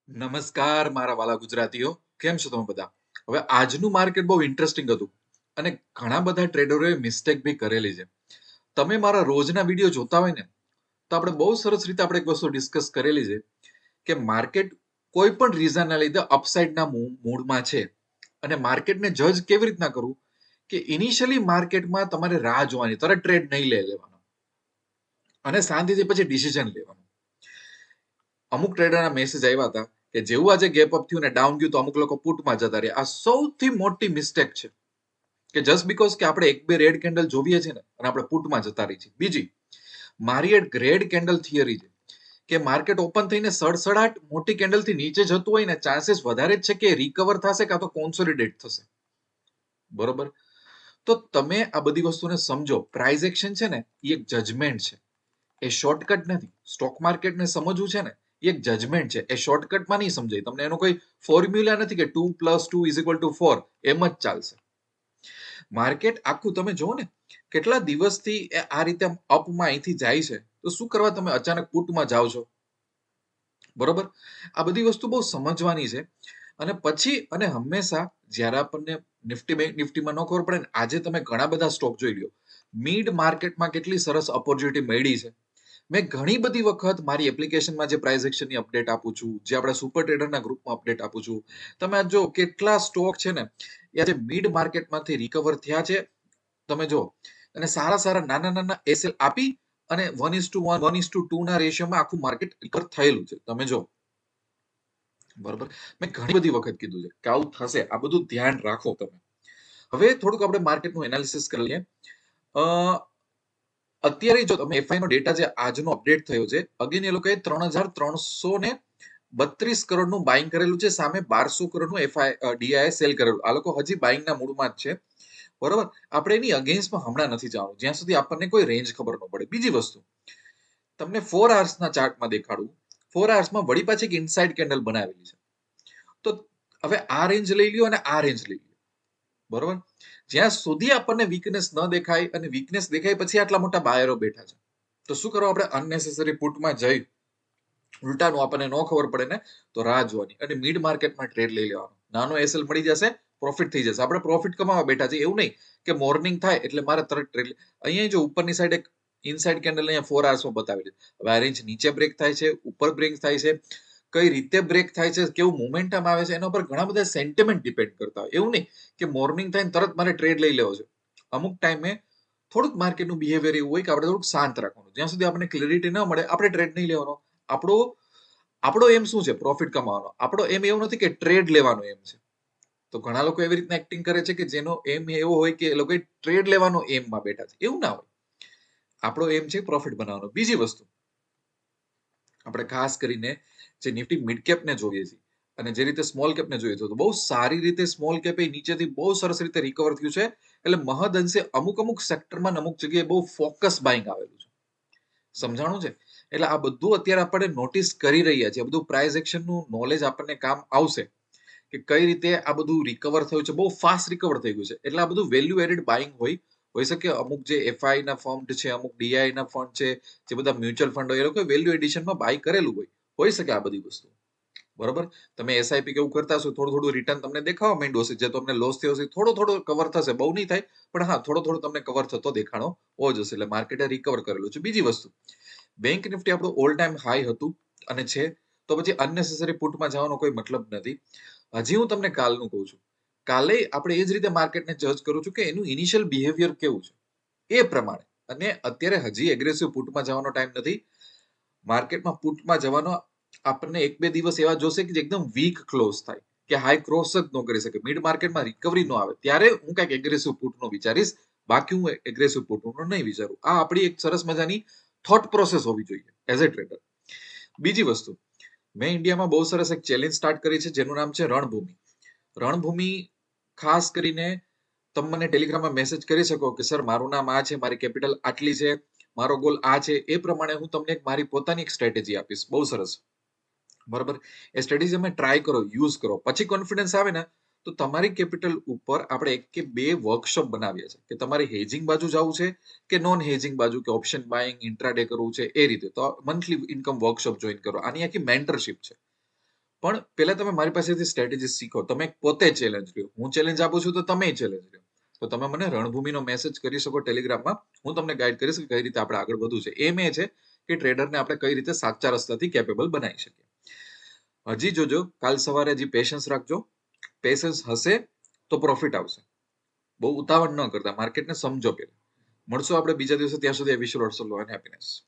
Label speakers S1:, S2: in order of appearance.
S1: નમસ્કાર મારા વાલા ગુજરાતીઓ, કેમ છો તમે બધા? હવે આજનું માર્કેટ બહુ ઇન્ટરેસ્ટિંગ હતું અને ઘણા બધા ટ્રેડરોએ મિસ્ટેક બી કરેલી છે. તમે મારા રોજના વિડીયો જોતા હોય ને, તો આપણે બહુ સરસ રીતે આપણે એક વસ્તુ ડિસ્કસ કરેલી છે કે માર્કેટ કોઈ પણ રીઝનના લીધે અપસાઇડના મૂડમાં છે અને માર્કેટને જજ કેવી રીતના કરવું કે ઇનિશિયલી માર્કેટમાં તમારે રાહ જોવાની, તરત ટ્રેડ નહીં લેવાનો અને શાંતિથી પછી ડિસિઝન લેવાનું. અમુક ટ્રેડરના મેસેજ આવ્યા હતા કે જેવું આજે ગેપ અપ થયું ને ડાઉન ગયું તો અમુક લોકો પુટમાં જતા રહ્યા. આ સૌથી મોટી મિસ્ટેક છે કે જસ્ટ બીકોઝ કે આપણે એક બે રેડ કેન્ડલ જોઈએ છે ને અને આપણે પુટમાં જતા રહી છીએ. બીજી મારી એક રેડ કેન્ડલ થિયરી છે કે માર્કેટ ઓપન થઈને સડસડાટ મોટી કેન્ડલથી નીચે જતું હોય ને ચાન્સીસ વધારે જ છે કે રિકવર થશે કાં તો કોન્સોલિડેટ થશે. બરોબર? તો તમે આ બધી વસ્તુને સમજો. પ્રાઇસ એક્શન છે ને એ એક જજમેન્ટ છે, એ શોર્ટકટ નથી. સ્ટોક માર્કેટને સમજવું છે ને એ એક જજમેન્ટ છે, એ શોર્ટકટમાં નહીં સમજાય. તમને એનો કોઈ ફોર્મ્યુલા નથી કે 2 + 2 = 4 એમ જ ચાલશે. માર્કેટ આખું તમે જુઓ ને કેટલા દિવસથી આ રીતે અપમાં અહીંથી જાય છે, તો શું કરવા તમે અચાનક પુટમાં જાઓ છો? બરોબર? આ બધી વસ્તુ બહુ સમજવાની છે અને પછી અને હંમેશા જ્યારે આપણને નિફ્ટી બેંક નિફ્ટીમાં ન ખબર પડે ને, આજે તમે ઘણા બધા સ્ટોક જોઈ લ્યો. મિડ માર્કેટમાં કેટલી સરસ ઓપોર્ચ્યુનિટી મળી છે. મેં ઘણી બધી વખત મારી એપ્લિકેશનમાં જે પ્રાઇસ એક્શનની અપડેટ આપું છું, જે આપણે સુપર ટ્રેડરના ગ્રુપમાં અપડેટ આપું છું, તમે આ જો કેટલા સ્ટોક છે ને એ આજે મિડ માર્કેટમાંથી રિકવર થયા છે. તમે જો અને સારા સારા નાના નાના એસએલ આપી અને 1:1 1:2 ના રેશિયોમાં આખું માર્કેટ રિકવર થયેલું છે. તમે જો, બરોબર, મેં ઘણી બધી વખત કીધું છે કે આવું થશે. આ બધું ધ્યાન રાખો તમે. હવે થોડુંક આપણે માર્કેટનું એનાલિસિસ કરી લઈએ. અત્યારે જો તમે એફઆઈ નો ડેટા જે આજનો અપડેટ થયો છે, અગેન એ લોકોએ 3,332 કરોડનું બાઇંગ કરેલું છે, સામે 1200 કરોડનું એફઆઈ ડીઆઈ સેલ કરેલું. આ લોકો હજી બાઇંગના મૂડમાં જ છે. બરોબર, આપણે એની અગેન્સ્ટમાં હમણાં નથી જવાનું જ્યાં સુધી આપણને કોઈ રેન્જ ખબર ન પડે. બીજી વસ્તુ તમને 4 આવર્સના ચાર્ટમાં દેખાડું. 4 આવર્સમાં વળી પાછી એક ઇનસાઇડ કેન્ડલ બનાવેલી છે. તો હવે આ રેન્જ લઈ લ્યો અને આ રેન્જ લઈ લ્યો. બરોબર, જ્યાં સુધી આપણને વીકનેસ ન દેખાય અને વીકનેસ દેખાય પછી આટલા મોટા બાયરો બેઠા છે, તો શું કરો? આપણે અનનેસેસરી પુટમાં જઈ ઉલટાનું આપણને ન ખબર પડે ને તો રાહ જોવાની અને મિડ માર્કેટમાં ટ્રેડ લઈ લેવાનો. નાનો એસએલ મળી જશે, પ્રોફિટ થઈ જશે. આપણે પ્રોફિટ કમાવા બેઠા છે, એવું નહીં કે મોર્નિંગ થાય એટલે મારે તરત ટ્રેડ. અહીંયા જો ઉપરની સાઈડ એક ઇનસાઇડ કેન્ડલ અહીંયા 4 આવર્સમાં બતાવેલી છે. હવે આ રેન્જ નીચે બ્રેક થાય છે, ઉપર બ્રેક થાય છે, કઈ રીતે બ્રેક થાય છે, કેવું મોમેન્ટમ આવે છે, એના પર ઘણા બધા સેન્ટિમેન્ટ ડિપેન્ડ કરતા હોય. એવું નહીં કે મોર્નિંગ થાય તરત મારે ટ્રેડ લઈ લેવો છે. અમુક ટાઈમે થોડુંક માર્કેટનું બિહેવિયર એવું હોય કે આપણે થોડુંક શાંત રાખવાનું. જ્યાં સુધી આપણને ક્લેરિટી ન મળે આપણે ટ્રેડ નહીં લેવાનો. આપણો આપણો એમ શું છે? પ્રોફિટ કમાવાનો. આપણો એમ એવું નથી કે ટ્રેડ લેવાનો એમ છે. તો ઘણા લોકો એવી રીતના એક્ટિંગ કરે છે કે જેનો એમ એવો હોય કે એ લોકો ટ્રેડ લેવાનો એમમાં બેઠા છે. એવું ના હોય. આપણો એમ છે પ્રોફિટ બનાવવાનો. બીજી વસ્તુ આપણે ખાસ કરીને જે નિફ્ટી મિડ કેપને જોઈએ છીએ અને જે રીતે સ્મોલ કેપને જોઈએ છે, તો બહુ સારી રીતે સ્મોલ કેપે નીચેથી બહુ સરસ રીતે રિકવર થયું છે. એટલે મહદ અંશે અમુક અમુક સેક્ટરમાં અમુક જગ્યાએ બહુ ફોકસ બાઇંગ આવેલું છે. સમજાણું છે? એટલે આ બધું અત્યારે આપણે નોટિસ કરી રહ્યા છીએ. બધું પ્રાઇસ એક્શનનું નોલેજ આપણને કામ આવશે કે કઈ રીતે આ બધું રિકવર થયું છે. બહુ ફાસ્ટ રિકવર થઈ ગયું છે. એટલે આ બધું વેલ્યુ એડેડ બાઇંગ હોઈ શકે. અમુક જે એફઆઈ ના ફંડ છે, અમુક ડીઆઈ ના ફંડ છે, જે બધા મ્યુચ્યુઅલ ફંડ હોય, એ લોકો વેલ્યુ એડિશનમાં બાય કરેલું હોઈ શકે આ બધી વસ્તુ. બરોબર, તમે એસઆઈપી કેવું કરતા હશો, થોડું થોડું રિટર્ન તમને દેખાવા માંડ્યું હશે. જે તમને લોસ થયો હશે થોડો થોડો કવર થશે, બહુ નહીં થાય પણ હા થોડો થોડો તમને કવર થતો દેખાણો હોવો જ હશે. એટલે માર્કેટે રિકવર કરેલું છે. બીજી વસ્તુ, બેંક નિફ્ટી આપણું ઓલ ટાઈમ હાઈ હતું અને છે, તો પછી અનનેસેસરી પુટમાં જવાનો કોઈ મતલબ નથી. હજી હું તમને કાલનું કહું છું. કાલે આપણે એ જ રીતે માર્કેટને જજ કરું છું કે એનું ઇનિશિયલ બિહેવિયર કેવું છે એ પ્રમાણે. અને અત્યારે હજી એગ્રેસિવ પુટમાં જવાનો ટાઈમ નથી. માર્કેટમાં પુટમાં જવાનો આપણને એક બે દિવસ એવા જોશે કે એકદમ વીક ક્લોઝ થાય, કે હાઈ ક્રોસ જ ન કરી શકે, મિડ માર્કેટમાં રિકવરી ન આવે, ત્યારે હું કઈક એગ્રેસિવ પુટનો વિચારીશ. બાકી હું એગ્રેસિવ પુટનો નહીં વિચારું. આ આપણી એક સરસ મજાની થોટ પ્રોસેસ હોવી જોઈએ એઝ અ ટ્રેડર. બીજી વસ્તુ, મેં ઇન્ડિયામાં બહુ સરસ એક ચેલેન્જ સ્ટાર્ટ કરી છે જેનું નામ છે રણભૂમિ. રણભૂમિ ખાસ કરીને તમે મને ટેલિગ્રામમાં મેસેજ કરી શકો કે સર મારું નામ આ છે, મારી કેપિટલ આટલી છે, મારો ગોલ આ છે. એ પ્રમાણે હું તમને મારી પોતાની એક સ્ટ્રેટેજી આપીશ. બહુ સરસ. બરાબર, એ સ્ટ્રેટેજી તમે ટ્રાય કરો, યુઝ કરો. પછી કોન્ફિડન્સ આવે ને તો તમારી કેપિટલ ઉપર આપણે એક કે બે વર્કશોપ બનાવીએ છીએ કે તમારે હેજિંગ બાજુ જવું છે કે નોન હેજિંગ બાજુ, કે ઓપ્શન બાઇંગ ઇન્ટ્રાડે કરવું છે એ રીતે. તો મંથલી ઇન્કમ વર્કશોપ જોઈન કરો. આની આખી મેન્ટરશિપ છે. પણ પહેલા તમે મારી પાસેથી સ્ટ્રેટેજી શીખો. તમે પોતે ચેલેન્જ લ્યો. હું ચેલેન્જ આપું છું તો તમે ચેલેન્જ લ્યો. તો તમે મને રણભૂમિનો મેસેજ કરી શકો ટેલિગ્રામમાં. હું તમને ગાઈડ કરીશ કે કઈ રીતે આપણે આગળ વધવું છે. એમ એ છે કે ટ્રેડરને આપણે કઈ રીતે સાચા રસ્તાથી કેપેબલ બનાવી શકીએ. હજી જોજો, કાલ સવારે હજી પેશન્સ રાખજો. પેશન્સ હશે તો પ્રોફિટ આવશે. બહુ ઉતાવળ ન કરતા, માર્કેટને સમજો પહેલા. મળશું આપણે બીજા દિવસે. ત્યાં સુધી wish you lots of love and happiness.